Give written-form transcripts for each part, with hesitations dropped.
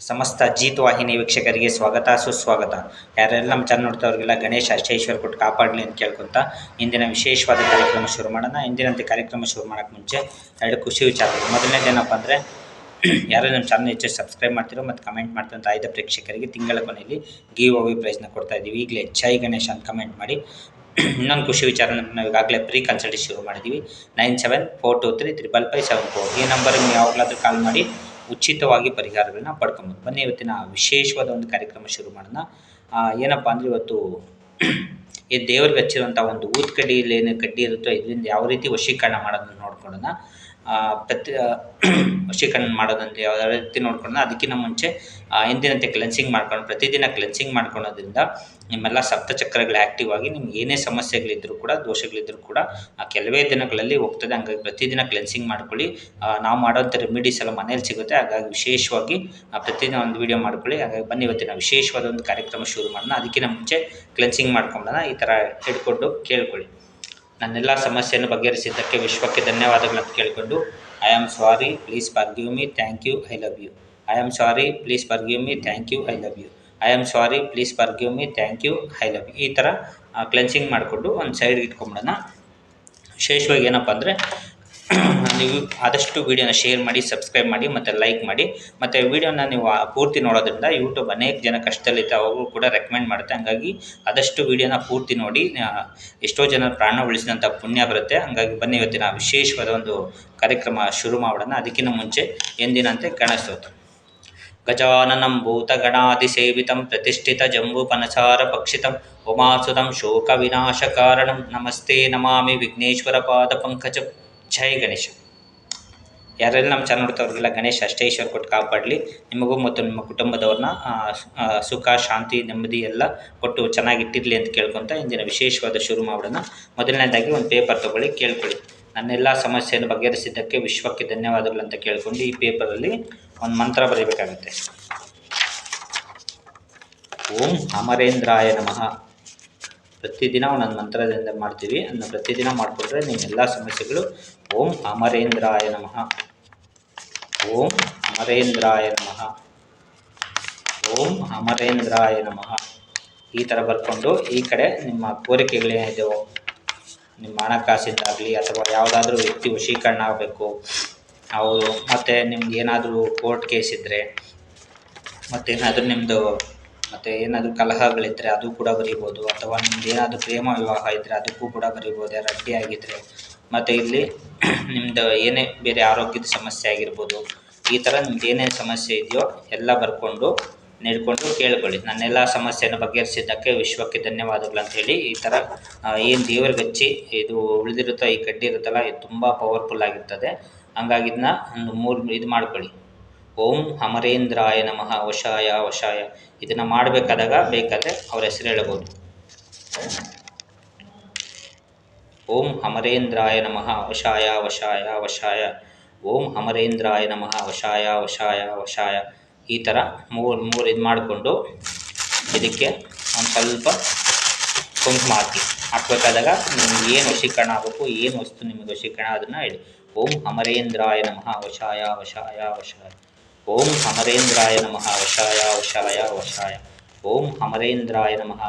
ಸಮಸ್ತ ಜೀತ್ ವಾಹಿನಿ ವೀಕ್ಷಕರಿಗೆ ಸ್ವಾಗತ ಸುಸ್ವಾಗತ. ಯಾರೆಲ್ಲ ನಮ್ಮ ಚಾನಲ್ ನೋಡ್ತಾವ್ರಿಗೆಲ್ಲ ಗಣೇಶ ಅಷ್ಟೈಶ್ವರ ಕೊಟ್ಟು ಕಾಪಾಡಲಿ ಅಂತ ಕೇಳ್ಕೊತ ಇಂದಿನ ವಿಶೇಷವಾದ ಕಾರ್ಯಕ್ರಮ ಶುರು ಮಾಡೋಣ. ಇಂದಿನಂತೆ ಕಾರ್ಯಕ್ರಮ ಶುರು ಮಾಡೋಕ್ಕೆ ಮುಂಚೆ ಎರಡು ಖುಷಿ ವಿಚಾರಗಳು. ಮೊದಲನೇದೇನಪ್ಪ ಅಂದರೆ ಯಾರು ನಮ್ಮ ಚಾನಲ್ ಹೆಚ್ಚು ಸಬ್ಸ್ಕ್ರೈಬ್ ಮಾಡ್ತಿರೋ ಮತ್ತು ಕಮೆಂಟ್ ಮಾಡ್ತಿರೋ ಅಂತ 5 ಪ್ರೇಕ್ಷಕರಿಗೆ ತಿಂಗಳ ಕೊನೆಯಲ್ಲಿ ಗಿವ್ ಅವೇ ಪ್ರೈಸ್ನ ಕೊಡ್ತಾ ಇದ್ದೀವಿ. ಈಗಲೇ ಜೈ ಗಣೇಶ ಅಂತ ಕಮೆಂಟ್ ಮಾಡಿ. ಇನ್ನೊಂದು ಖುಷಿ ವಿಚಾರ, ನಾವು ಈಗಾಗಲೇ ಪ್ರೀ ಕನ್ಸಲ್ಟೇಷನ್ ಶುರು ಮಾಡಿದ್ದೀವಿ. 9742355574 ಈ ನಂಬರ್ಗೆ ನೀವು ಯಾವಾಗಲಾದರೂ ಕಾಲ್ ಮಾಡಿ ಉಚಿತವಾಗಿ ಪರಿಹಾರಗಳನ್ನ ಪಡ್ಕೊಬೋದು. ಬನ್ನಿ ಇವತ್ತಿನ ವಿಶೇಷವಾದ ಒಂದು ಕಾರ್ಯಕ್ರಮ ಶುರು ಮಾಡೋಣ. ಏನಪ್ಪ ಅಂದರೆ ಇವತ್ತು ಈ ದೇವ್ರಿಗೆ ಹಚ್ಚಿರುವಂಥ ಒಂದು ಊದ್ ಕಡ್ಡಿಯಲ್ಲಿ ಏನು ಕಡ್ಡಿ ಇರುತ್ತೋ ಇದರಿಂದ ಯಾವ ರೀತಿ ವಶೀಕರಣ ಮಾಡೋದನ್ನು ನೋಡ್ಕೊಳ್ಳೋಣ. ವಶೀಕರಣ ಮಾಡೋದಂತೆ ಯಾವ ರೀತಿ ನೋಡ್ಕೊಳ್ಳೋಣ. ಅದಕ್ಕಿಂತ ಮುಂಚೆ ಇಂದಿನಂತೆ ಕ್ಲೆನ್ಸಿಂಗ್ ಮಾಡ್ಕೊಂಡು ಪ್ರತಿದಿನ ಕ್ಲೆನ್ಸಿಂಗ್ ಮಾಡ್ಕೊಳ್ಳೋದ್ರಿಂದ ನಿಮ್ಮೆಲ್ಲ ಸಪ್ತಚಕ್ರಗಳು ಆ್ಯಕ್ಟಿವ್ ಆಗಿ ನಿಮ್ಗೆ ಏನೇ ಸಮಸ್ಯೆಗಳಿದ್ದರೂ ಕೂಡ ದೋಷಗಳಿದ್ದರೂ ಕೂಡ ಕೆಲವೇ ದಿನಗಳಲ್ಲಿ ಹೋಗ್ತದೆ. ಹಂಗಾಗಿ ಪ್ರತಿದಿನ ಕ್ಲೆನ್ಸಿಂಗ್ ಮಾಡ್ಕೊಳ್ಳಿ. ನಾವು ಮಾಡೋಂಥ ರೆಮಿಡೀಸ್ ಎಲ್ಲ ಮನೇಲಿ ಸಿಗುತ್ತೆ. ಹಾಗಾಗಿ ವಿಶೇಷವಾಗಿ ಪ್ರತಿದಿನ ಒಂದು ವೀಡಿಯೋ ಮಾಡ್ಕೊಳ್ಳಿ. ಹಾಗಾಗಿ ಬನ್ನಿ ಇವತ್ತಿನ ವಿಶೇಷವಾದ ಒಂದು ಕಾರ್ಯಕ್ರಮ ಶುರು ಮಾಡೋಣ. ಅದಕ್ಕಿಂತ ಮುಂಚೆ ಕ್ಲೆನ್ಸಿಂಗ್ ಮಾಡ್ಕೊಳ್ಳೋಣ. ಈ ಥರ ಹಿಡ್ಕೊಂಡು ಕೇಳ್ಕೊಳ್ಳಿ. ನನ್ನೆಲ್ಲ ಸಮಸ್ಯೆಯನ್ನು ಬಗೆಹರಿಸಿದ್ದಕ್ಕೆ ವಿಶ್ವಕ್ಕೆ ಧನ್ಯವಾದಗಳನ್ನು ಕೇಳಿಕೊಂಡು I am sorry, please forgive me, thank you, I love you. I am sorry, please forgive me, thank you, I love you. I am sorry, please forgive me, thank you, I love you. ಈ ಥರ cleansing ಮಾಡಿಕೊಂಡು ಒಂದು ಸೈಡ್ಗೆ ಇಟ್ಕೊಂಬಿಡೋಣ. ವಿಶೇಷವಾಗಿ ಏನಪ್ಪ ಅಂದರೆ ನೀವು ಆದಷ್ಟು ವೀಡಿಯೋನ ಶೇರ್ ಮಾಡಿ, ಸಬ್ಸ್ಕ್ರೈಬ್ ಮಾಡಿ ಮತ್ತು ಲೈಕ್ ಮಾಡಿ. ಮತ್ತು ವೀಡಿಯೋನ ನೀವು ಪೂರ್ತಿ ನೋಡೋದ್ರಿಂದ ಯೂಟ್ಯೂಬ್ ಅನೇಕ ಜನ ಕಷ್ಟದಲ್ಲಿದ್ದ ಅವರು ಕೂಡ ರೆಕಮೆಂಡ್ ಮಾಡುತ್ತೆ. ಹಂಗಾಗಿ ಆದಷ್ಟು ವೀಡಿಯೋನ ಪೂರ್ತಿ ನೋಡಿ. ಎಷ್ಟೋ ಜನ ಪ್ರಾಣ ಉಳಿಸಿದಂಥ ಪುಣ್ಯ ಬರುತ್ತೆ. ಹಂಗಾಗಿ ಬನ್ನಿ ಇವತ್ತಿನ ವಿಶೇಷವಾದ ಒಂದು ಕಾರ್ಯಕ್ರಮ ಶುರು ಮಾಡೋಣ. ಅದಕ್ಕಿಂತ ಮುಂಚೆ ಎಂದಿನಂತೆ ಗಣೇಶೋತ್ಸವ. ಗಜಾನನಂ ಭೂತಗಣಾದಿಸೇವಿತಂ ಪ್ರತಿಷ್ಠಿತ ಜಂಬೂಪನಚಾರ ಪಕ್ಷಿತಂ ಉಮಾಸುತಂ ಶೋಕ ವಿನಾಶ ಕಾರಣಂ ನಮಸ್ತೆ ನಮಾಮಿ ವಿಘ್ನೇಶ್ವರ ಪಾದ ಪಂಕಜಂ. ಜೈ ಗಣೇಶ. ಯಾರೆಲ್ಲ ನಮ್ಮ ಚಾನಲ್ ನೋಡ್ತಾವ್ರಿಗೆಲ್ಲ ಗಣೇಶ ಅಷ್ಟೈಶ್ವರ ಕೊಟ್ಟು ಕಾಪಾಡಲಿ. ನಿಮಗೂ ಮತ್ತು ನಿಮ್ಮ ಕುಟುಂಬದವ್ರನ್ನ ಸುಖ ಶಾಂತಿ ನೆಮ್ಮದಿ ಎಲ್ಲ ಕೊಟ್ಟು ಚೆನ್ನಾಗಿಟ್ಟಿರಲಿ ಅಂತ ಕೇಳ್ಕೊತ ಇಂದಿನ ವಿಶೇಷವಾದ ಶುರು ಮಾಡೋಣ. ಮೊದಲನೇದಾಗಿ ಒಂದು ಪೇಪರ್ ತೊಗೊಳ್ಳಿ, ಕೇಳ್ಕೊಳ್ಳಿ. ನನ್ನೆಲ್ಲ ಸಮಸ್ಯೆಯನ್ನು ಬಗೆಹರಿಸಿದ್ದಕ್ಕೆ ವಿಶ್ವಕ್ಕೆ ಧನ್ಯವಾದಗಳು ಅಂತ ಕೇಳ್ಕೊಂಡು ಈ ಪೇಪರಲ್ಲಿ ಒಂದು ಮಂತ್ರ ಬರೀಬೇಕಾಗುತ್ತೆ. ಓಂ ಅಮರೇಂದ್ರಾಯ ನಮಃ. ಪ್ರತಿದಿನ ಒಂದೊಂದು ಮಂತ್ರದಿಂದ ಮಾಡ್ತೀವಿ. ಅದನ್ನು ಪ್ರತಿದಿನ ಮಾಡಿಕೊಂಡ್ರೆ ನಿಮ್ಮೆಲ್ಲ ಸಮಸ್ಯೆಗಳು ಓಂ ಅಮರೇಂದ್ರಾಯ ನಮಃ, ಓಂ ಅಮರೇಂದ್ರಾಯ ನಮಃ, ಓಂ ಅಮರೇಂದ್ರಾಯ ನಮಃ ಈ ಥರ ಬರ್ಕೊಂಡು ಈ ಕಡೆ ನಿಮ್ಮ ಕೋರಿಕೆಗಳೇನಿದೆಯೋ, ನಿಮ್ಮ ಹಣಕಾಸಿದ್ದಾಗಲಿ ಅಥವಾ ಯಾವುದಾದ್ರೂ ವ್ಯಕ್ತಿ ವಶೀಕರಣ ಆಗಬೇಕು ಅವರು, ಮತ್ತು ನಿಮ್ಗೆ ಏನಾದರೂ ಕೋರ್ಟ್ ಕೇಸ್ ಇದ್ದರೆ, ಮತ್ತೇನಾದರೂ ನಿಮ್ಮದು ಮತ್ತು ಏನಾದರೂ ಕಲಹಗಳಿದ್ದರೆ ಅದು ಕೂಡ ಬರೀಬೋದು. ಅಥವಾ ನಿಮ್ದು ಏನಾದರೂ ಪ್ರೇಮ ವಿವಾಹ ಇದ್ದರೆ ಅದಕ್ಕೂ ಕೂಡ ಬರೀಬೋದು, ಯಾರು ಅಡ್ಡಿ ಆಗಿದ್ದರೆ. ಮತ್ತು ಇಲ್ಲಿ ನಿಮ್ಮದು ಏನೇ ಬೇರೆ ಆರೋಗ್ಯದ ಸಮಸ್ಯೆ ಆಗಿರ್ಬೋದು. ಈ ಥರ ನಿಮ್ದು ಏನೇನು ಸಮಸ್ಯೆ ಇದೆಯೋ ಎಲ್ಲ ಬರ್ಕೊಂಡು ನೀಡ್ಕೊಂಡು ಕೇಳ್ಕೊಳ್ಳಿ. ನನ್ನೆಲ್ಲ ಸಮಸ್ಯೆಯನ್ನು ಬಗೆಹರಿಸಿದ್ದಕ್ಕೆ ವಿಶ್ವಕ್ಕೆ ಧನ್ಯವಾದಗಳು ಅಂಥೇಳಿ ಈ ಥರ ಏನು ದೇವ್ರಿಗೆ ಹಚ್ಚಿ ಇದು ಉಳಿದಿರುತ್ತೋ ಈ ಕಡ್ಡಿ ಇರುತ್ತಲ್ಲ ಇದು ತುಂಬ ಪವರ್ಫುಲ್ ಆಗಿರ್ತದೆ. ಹಂಗಾಗಿ ಇದನ್ನ ಒಂದು 3 ಇದು ಮಾಡ್ಕೊಳ್ಳಿ. ಓಂ ಅಮರೇಂದ್ರಾಯ ನಮಃ ವಶಾಯ ವಶಾಯ. ಇದನ್ನು ಮಾಡಬೇಕಾದಾಗ ಬೇಕಾದರೆ ಅವ್ರ ಹೆಸರು ಹೇಳ್ಬೋದು. ಓಂ ಅಮರೇಂದ್ರಾಯ ನಮಃ ವಶಾಯ ವಶಾಯ ವಶಾಯ. ಓಂ ಅಮರೇಂದ್ರಾಯ ನಮಃ ವಶಾಯ ವಶಾಯ ವಶಾಯ. ಈ ಥರ ಮೂರು ಇದು ಮಾಡಿಕೊಂಡು ಇದಕ್ಕೆ ಒಂದು ಸ್ವಲ್ಪ ಕುಂಕುಮ ಹಾಕಬೇಕಾದಾಗ ನಿಮ್ಗೆ ಏನು ವಶೀಕರಣ ಆಗಬೇಕು, ಏನು ವಸ್ತು ನಿಮಗೆ ವಶೀಕರಣ ಅದನ್ನು ಹೇಳಿ. ಓಂ ಅಮರೇಂದ್ರಾಯ ನಮಃ ವಶಾಯ ವಶಾಯ ವಶಾಯ. ಓಂ ಅಮರೇಂದ್ರಾಯ ನಮಃ ವಶಾಯ ವಶಾಯ ವಶಾಯ. ಓಂ ಅಮರೇಂದ್ರಾಯ ನಮಃ.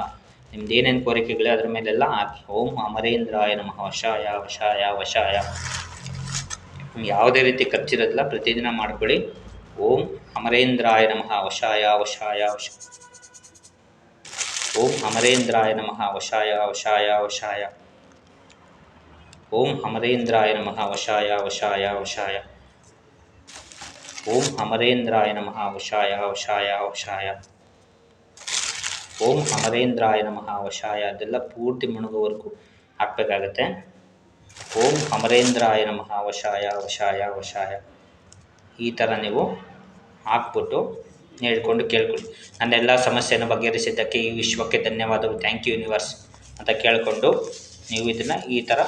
ನಿಮ್ದು ಏನೇನು ಕೋರಿಕೆಗಳೇ ಅದ್ರ ಮೇಲೆಲ್ಲ ಹಾಕಿ. ಓಂ ಅಮರೇಂದ್ರಾಯ ನಮಃ ವಶಾಯ ವಶಾಯ ವಶಾಯ. ಯಾವುದೇ ರೀತಿ ಖರ್ಚಿರೋದಿಲ್ಲ, ಪ್ರತಿದಿನ ಮಾಡ್ಕೊಳ್ಳಿ. ಓಂ ಅಮರೇಂದ್ರಾಯ ನಮಃ ವಶಾಯ ವಶಾಯ ವಶ. ಓಂ ಅಮರೇಂದ್ರಾಯ ನಮಃ ವಶಾಯ ವಶಾಯ ವಶಾಯ. ಓಂ ಅಮರೇಂದ್ರಾಯ ನಮಃ ವಶಾಯ ವಶಾಯ ವಶಾಯ. ಓಂ ಅಮರೇಂದ್ರಾಯ ನಮಃ ವಶಾಯ ವಶಾಯ ವಶಾಯ. ಓಂ ಅಮರೇಂದ್ರಾಯ ನಮಃ ವಶಾಯ. ಅದೆಲ್ಲ ಪೂರ್ತಿ ಮುಳುಗೋವರೆಗೂ ಹಾಕಬೇಕಾಗತ್ತೆ. ಓಂ ಅಮರೇಂದ್ರಾಯ ನಮಃ ವಶಾಯ ವಶಾಯ ವಶಾಯ. ಈ ಥರ ನೀವು ಹಾಕ್ಬಿಟ್ಟು ಹೇಳ್ಕೊಂಡು ಕೇಳ್ಕೊಳ್ಳಿ. ನನ್ನೆಲ್ಲ ಸಮಸ್ಯೆಯನ್ನು ಬಗೆಹರಿಸಿದ್ದಕ್ಕೆ ಈ ವಿಶ್ವಕ್ಕೆ ಧನ್ಯವಾದಗಳು, ಥ್ಯಾಂಕ್ ಯು ಯೂನಿವರ್ಸ್ ಅಂತ ಕೇಳಿಕೊಂಡು ನೀವು ಇದನ್ನು ಈ ಥರ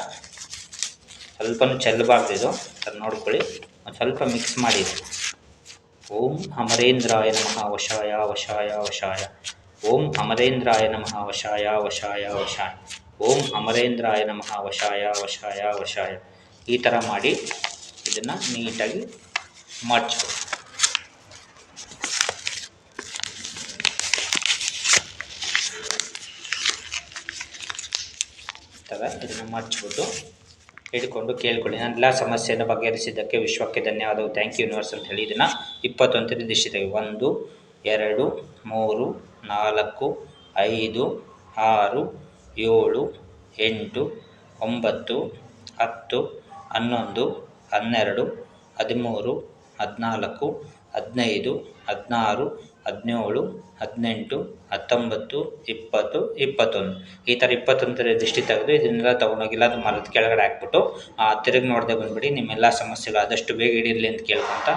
ಸ್ವಲ್ಪನೂ ಚೆಲ್ಲಬಾರ್ದು. ಇದು ಥರ ನೋಡ್ಕೊಳ್ಳಿ. ಒಂದು ಸ್ವಲ್ಪ ಮಿಕ್ಸ್ ಮಾಡಿ. ಓಂ ಅಮರೇಂದ್ರಾಯ ನಮಃ ವಶಾಯ ವಶಾಯ ವಶಾಯ. ಓಂ ಅಮರೇಂದ್ರಾಯ ನಮಃ ವಶಾಯ ವಶಾಯ ವಶಾಯ. ಓಂ ಅಮರೇಂದ್ರಾಯ ನಮಃ ವಶಾಯ ವಶಾಯ ವಶಾಯ. ಈ ಥರ ಮಾಡಿ ಇದನ್ನು ನೀಟಾಗಿ ಮಡ್ಚ್ಕೊ. ಥರ ಇದನ್ನು ಮರ್ಚ್ಬಿಟ್ಟು ಹಿಡ್ಕೊಂಡು ಕೇಳ್ಕೊಳ್ಳಿ. ನಾನು ಎಲ್ಲ ಸಮಸ್ಯೆಯನ್ನು ಬಗೆಹರಿಸಿದ್ದಕ್ಕೆ ವಿಶ್ವಕ್ಕೆ ಧನ್ಯವಾದವು. ಥ್ಯಾಂಕ್ ಯು ಯೂನಿವರ್ಸ್ ಅಂತ ಹೇಳಿ ಇದನ್ನು 21 ದಿನ ಇಟ್ಟಿದ್ದೇವೆ. 1 2 3 4 5 6 7 8 9 10 11 12 13 14 15 16 17 18 19 20 21 ಈ ಥರ 21 ದಿಷ್ಟಿ ತೆಗೆದು ಇದನ್ನೆಲ್ಲ ತೊಗೊಂಡೋಗಿಲ್ಲ ಅದು ಮರದ ಕೆಳಗಡೆ ಹಾಕ್ಬಿಟ್ಟು ತಿರುಗಿ ನೋಡದೆ ಬಂದುಬಿಡಿ. ನಿಮ್ಮೆಲ್ಲ ಸಮಸ್ಯೆಗಳು ಆದಷ್ಟು ಬೇಗ ಹಿಡಿಯಲಿ ಅಂತ ಕೇಳ್ಕೊತ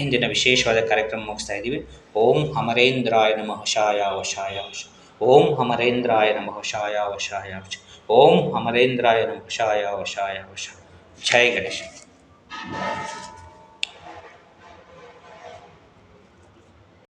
ಇಂದಿನ ವಿಶೇಷವಾದ ಕಾರ್ಯಕ್ರಮ ಮುಗಿಸ್ತಾ ಇದ್ದೀವಿ. ಓಂ ಅಮರೇಂದ್ರಾಯ ನಮಃ ಶಾಯ ವಶಾಯ ವಶ. ಓಂ ಅಮರೇಂದ್ರಾಯ ನಮಃ ಶಾಯ ವಶಾಯ ವಶ. ಓಂ ಅಮರೇಂದ್ರಾಯ ನಮಃ ಶಾಯ ವಶಾಯ ವಶ. ಜೈ ಗಣೇಶ.